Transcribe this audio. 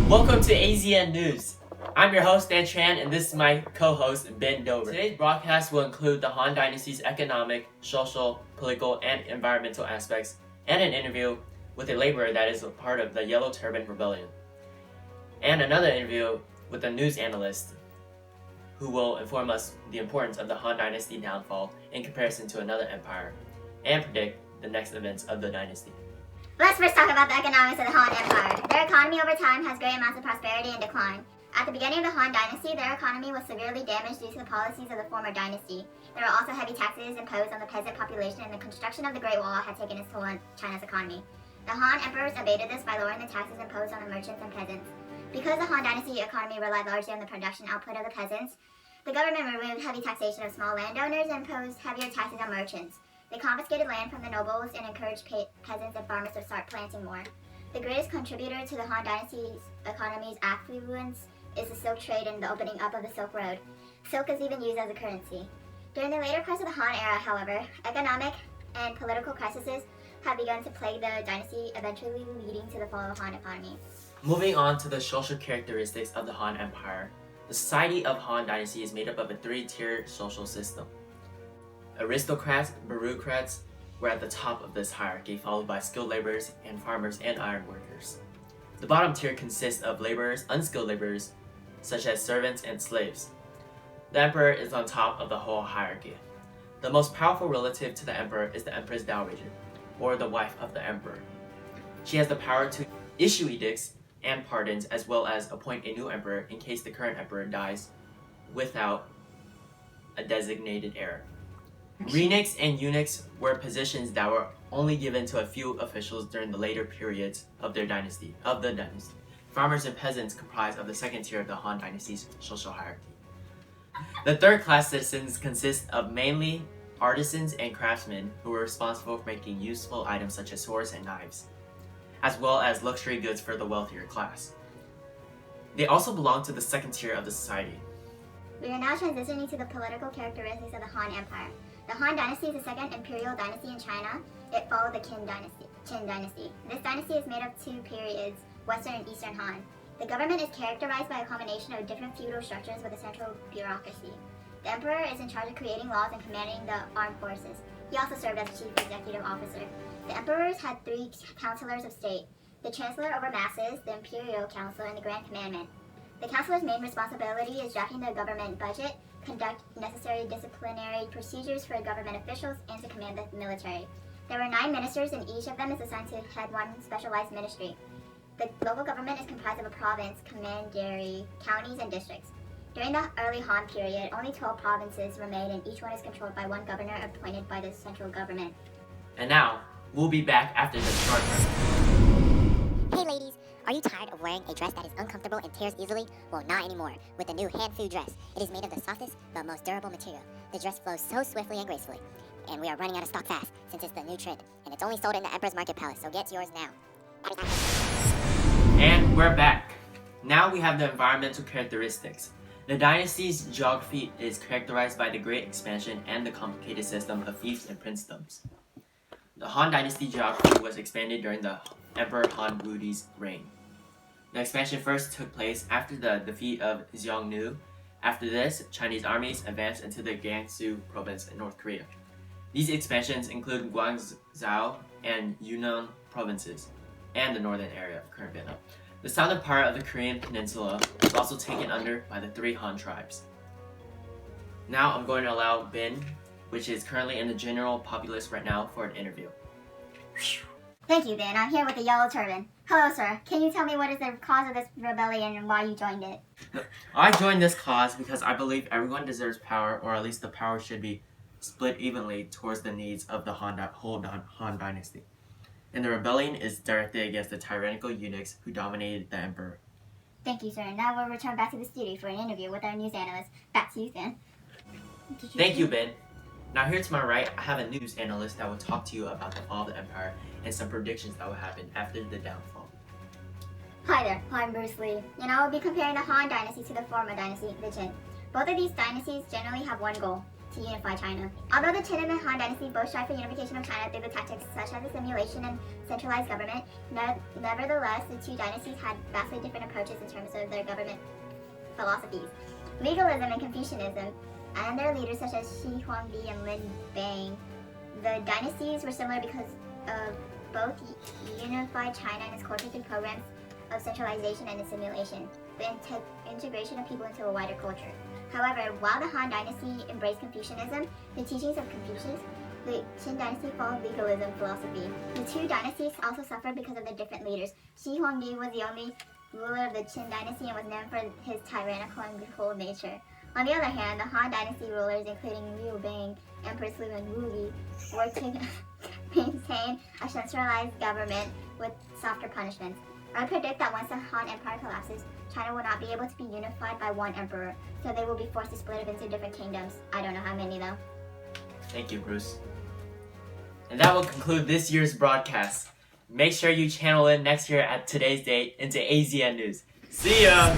Welcome to AZN News. I'm your host, Dan Tran, and this is my co-host, Ben Dover. Today's broadcast will include the Han Dynasty's economic, social, political, and environmental aspects, and an interview with a laborer that is a part of the Yellow Turban Rebellion, and another interview with a news analyst who will inform us the importance of the Han Dynasty downfall in comparison to another empire, and predict the next events of the dynasty. Let's first talk about the economics of the Han Empire. Their economy over time has great amounts of prosperity and decline. At the beginning of the Han Dynasty, their economy was severely damaged due to the policies of the former dynasty. There were also heavy taxes imposed on the peasant population, and the construction of the Great Wall had taken its toll on China's economy. The Han emperors abated this by lowering the taxes imposed on the merchants and peasants. Because the Han Dynasty economy relied largely on the production output of the peasants, the government removed heavy taxation of small landowners and imposed heavier taxes on merchants. They confiscated land from the nobles and encouraged peasants and farmers to start planting more. The greatest contributor to the Han Dynasty's economy's affluence is the silk trade and the opening up of the Silk Road. Silk is even used as a currency. During the later parts of the Han era, however, economic and political crises have begun to plague the dynasty, eventually leading to the fall of the Han economy. Moving on to the social characteristics of the Han Empire, the society of Han Dynasty is made up of a three-tier social system. Aristocrats, bureaucrats were at the top of this hierarchy, followed by skilled laborers and farmers and iron workers. The bottom tier consists of laborers, unskilled laborers, such as servants and slaves. The emperor is on top of the whole hierarchy. The most powerful relative to the emperor is the empress dowager, or the wife of the emperor. She has the power to issue edicts and pardons, as well as appoint a new emperor in case the current emperor dies without a designated heir. Eunuchs and eunuchs were positions that were only given to a few officials during the later periods of the dynasty. Farmers and peasants comprise of the second tier of the Han Dynasty's social hierarchy. The third class citizens consist of mainly artisans and craftsmen who were responsible for making useful items such as swords and knives, as well as luxury goods for the wealthier class. They also belong to the second tier of the society. We are now transitioning to the political characteristics of the Han Empire. The Han Dynasty is the second imperial dynasty in China. It followed the Qin Dynasty. This dynasty is made of two periods, Western and Eastern Han. The government is characterized by a combination of different feudal structures with a central bureaucracy. The emperor is in charge of creating laws and commanding the armed forces. He also served as chief executive officer. The emperors had three counselors of state: the chancellor over masses, the imperial council, and the grand commandment. The counselor's main responsibility is drafting the government budget, conduct necessary disciplinary procedures for government officials, and to command the military. There were 9 ministers, and each of them is assigned to head one specialized ministry. The local government is comprised of a province, commandery, counties, and districts. During the early Han period, only 12 provinces remained, and each one is controlled by one governor appointed by the central government. And now, we'll be back after this short break. Hey ladies, are you tired of wearing a dress that is uncomfortable and tears easily? Well, not anymore. With the new Han-Fu dress, it is made of the softest but most durable material. The dress flows so swiftly and gracefully, and we are running out of stock fast since it's the new trend, and it's only sold in the Emperor's Market Palace, so get yours now. And we're back. Now we have the environmental characteristics. The dynasty's geography is characterized by the great expansion and the complicated system of fiefs and princedoms. The Han Dynasty geography was expanded during the Emperor Han Wudi's reign. The expansion first took place after the defeat of Xiongnu. After this, Chinese armies advanced into the Gansu province in North Korea. These expansions include Guangzhou and Yunnan provinces, and the northern area of current Vietnam. The southern part of the Korean peninsula was also taken under by the 3 Han tribes. Now I'm going to allow Ben, which is currently in the general populace right now, for an interview. Thank you, Ben. I'm here with the Yellow Turban. Hello, sir. Can you tell me what is the cause of this rebellion and why you joined it? I joined this cause because I believe everyone deserves power, or at least the power should be split evenly towards the needs of the whole Han Dynasty. And the rebellion is directed against the tyrannical eunuchs who dominated the emperor. Thank you, sir. Now we'll return back to the studio for an interview with our news analyst. Back to you, Sam. Thank you, Ben. Now here to my right, I have a news analyst that will talk to you about the fall of the empire and some predictions that will happen after the downfall. Hi there, I'm Bruce Lee, and I will be comparing the Han Dynasty to the former dynasty, the Qin. Both of these dynasties generally have one goal: to unify China. Although the Qin and the Han Dynasty both strive for unification of China through the tactics such as assimilation and centralized government, nevertheless, the two dynasties had vastly different approaches in terms of their government philosophies. Legalism and Confucianism, and their leaders such as Shi Huangdi and Lin Bang. The dynasties were similar because of both unified China and its culture through programs of centralization and assimilation, the integration of people into a wider culture. However, while the Han Dynasty embraced Confucianism, the teachings of Confucius, the Qin Dynasty followed legalism philosophy. The two dynasties also suffered because of their different leaders. Shi Huangdi was the only ruler of the Qin Dynasty and was known for his tyrannical and cold nature. On the other hand, the Han Dynasty rulers, including Liu Bang, Empress Liu, and Wu Li, were to maintain a centralized government with softer punishments. I predict that once the Han Empire collapses, China will not be able to be unified by one emperor, so they will be forced to split up into different kingdoms. I don't know how many though. Thank you, Bruce. And that will conclude this year's broadcast. Make sure you channel in next year at today's date into AZN News. See ya!